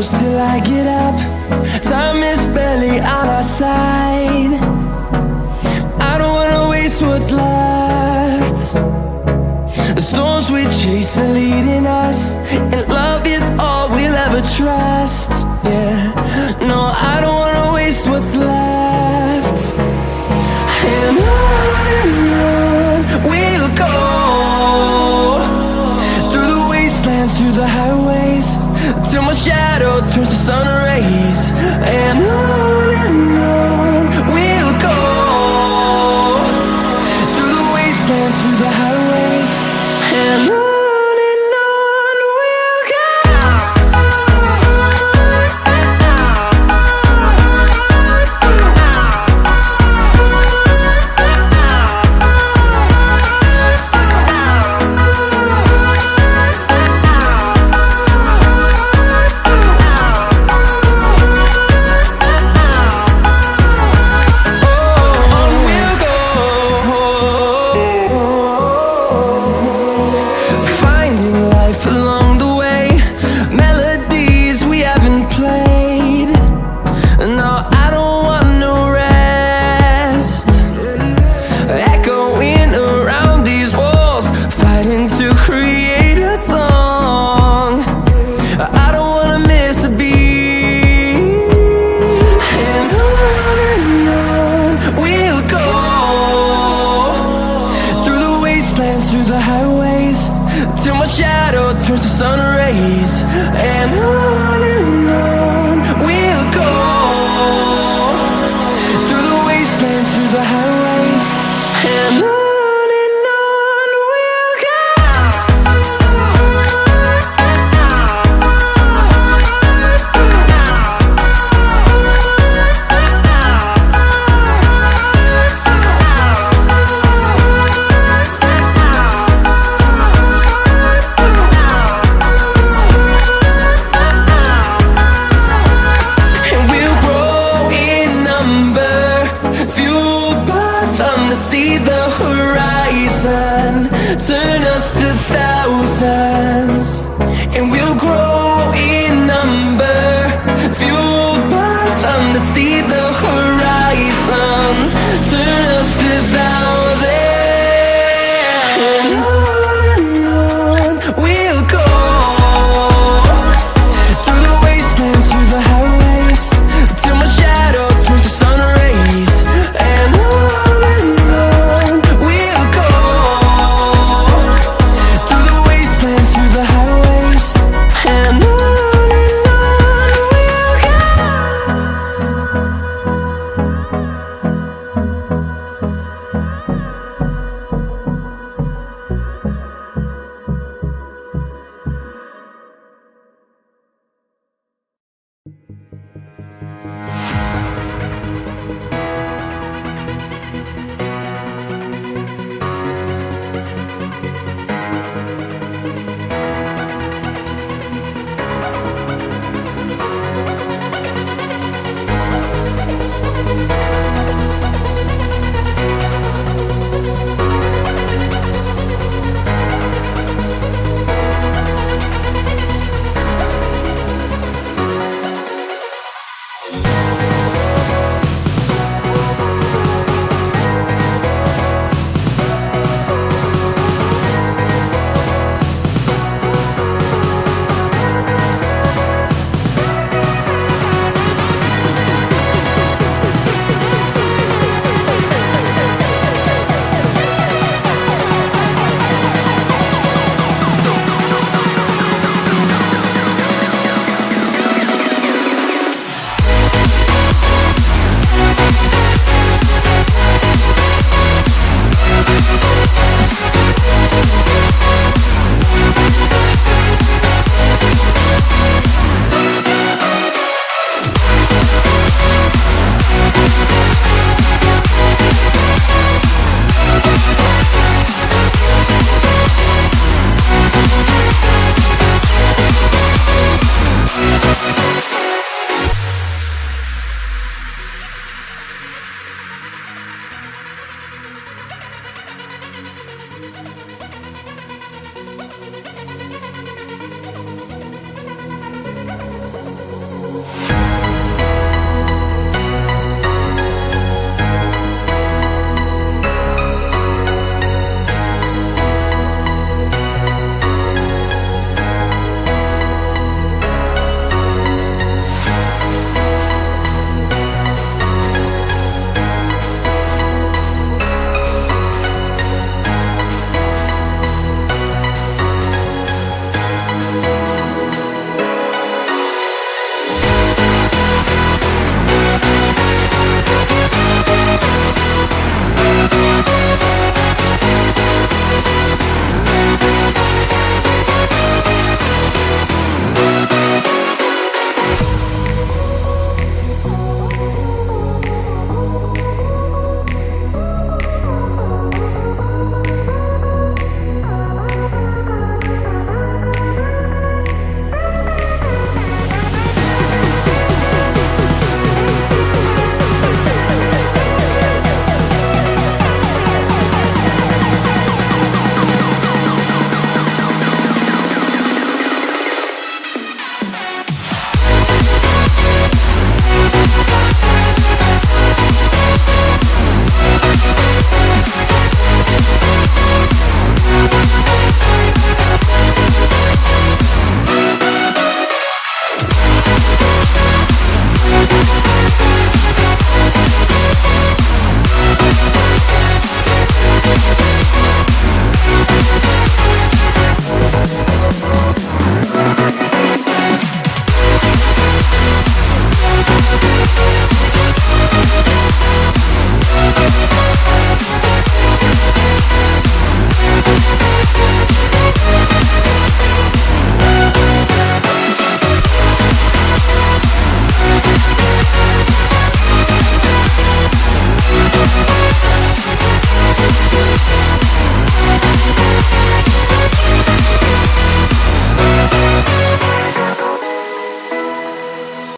close till I get up. Time is barely on our side. I don't wanna waste what's left. The storms we chase are leading us, and love is all we'll ever trust. Yeah, no, I don't wanna waste what's left. And on we'll go, through the wastelands, through the highways, till my shadow turns to sun rays. And on we'll go, through the wastelands, through the highways, and on. Through the highways, till my shadow turns to sun rays. And on we'll go, through the wastelands, through the highways, and on we'll go. See the horizon, turn us to thousands, and we'll grow in number, fueled by them to see the horizon, turn us to thousands. And on we'll go, through the wastelands, through the highways, till my shadow turns to sun rays. And